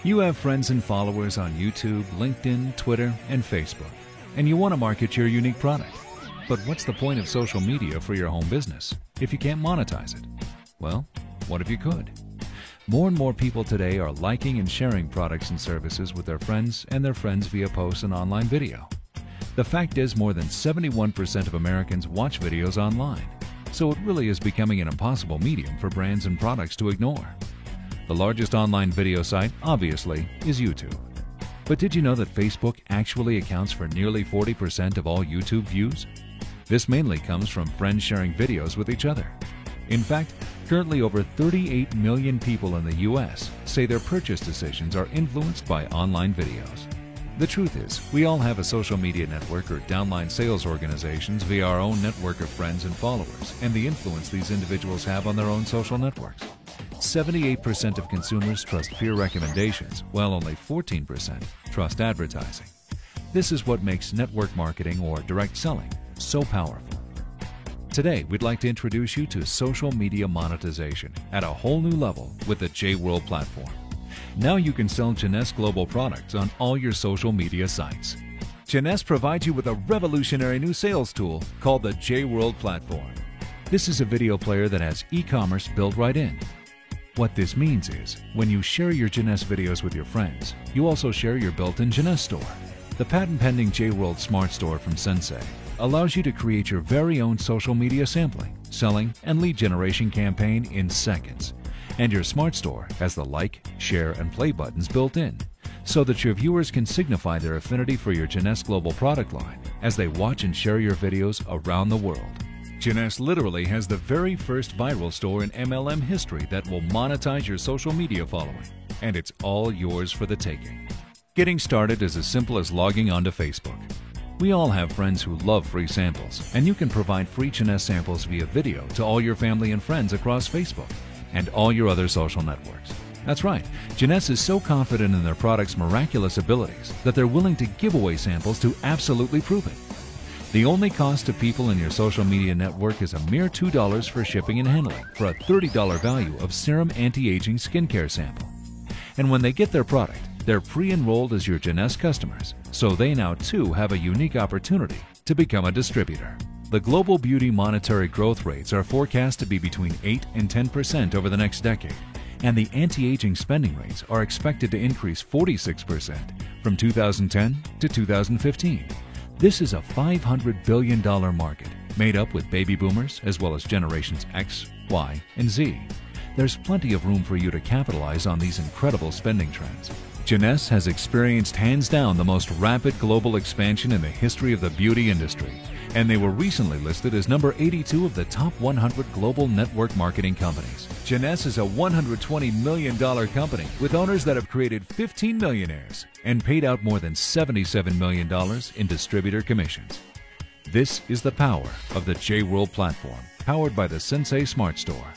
You have friends and followers on YouTube, LinkedIn, Twitter, and Facebook, and you want to market your unique product. But what's the point of social media for your home business if you can't monetize it? Well, what if you could? More and more people today are liking and sharing products and services with their friends and their friends via posts and online video. The fact is, more than 71% of Americans watch videos online, so it really is becoming an impossible medium for brands and products to ignore. The largest online video site, obviously, is YouTube. But did you know that Facebook actually accounts for nearly 40% of all YouTube views? This mainly comes from friends sharing videos with each other. In fact, currently over 38 million people in the US say their purchase decisions are influenced by online videos. The truth is, we all have a social media network or downline sales organizations via our own network of friends and followers and the influence these individuals have on their own social networks. 78% of consumers trust peer recommendations, while only 14% trust advertising. This is what makes network marketing or direct selling so powerful. Today, we'd like to introduce you to social media monetization at a whole new level with the J-World platform. Now you can sell Jeunesse Global products on all your social media sites. Jeunesse provides you with a revolutionary new sales tool called the J-World platform. This is a video player that has e-commerce built right in. What this means is, when you share your Jeunesse videos with your friends, you also share your built-in Jeunesse store. The patent-pending J-World Smart Store from Sensei allows you to create your very own social media sampling, selling, and lead generation campaign in seconds. And your Smart Store has the like, share, and play buttons built in, so that your viewers can signify their affinity for your Jeunesse Global product line as they watch and share your videos around the world. Jeunesse literally has the very first viral store in MLM history that will monetize your social media following, and it's all yours for the taking. Getting started is as simple as logging onto Facebook. We all have friends who love free samples, and you can provide free Jeunesse samples via video to all your family and friends across Facebook and all your other social networks. That's right, Jeunesse is so confident in their product's miraculous abilities that they're willing to give away samples to absolutely prove it. The only cost to people in your social media network is a mere $2 for shipping and handling for a $30 value of serum anti-aging skincare sample. And when they get their product, they're pre-enrolled as your Jeunesse customers, so they now too have a unique opportunity to become a distributor. The global beauty monetary growth rates are forecast to be between 8 and 10% over the next decade, and the anti-aging spending rates are expected to increase 46% from 2010 to 2015. This is a $500 billion market made up with baby boomers as well as generations X, Y, and Z. There's plenty of room for you to capitalize on these incredible spending trends. Jeunesse has experienced hands down the most rapid global expansion in the history of the beauty industry, and they were recently listed as number 82 of the top 100 global network marketing companies. Jeunesse is a $120 million company with owners that have created 15 millionaires and paid out more than $77 million in distributor commissions. This is the power of the J-World platform, powered by the Sensei Smart Store.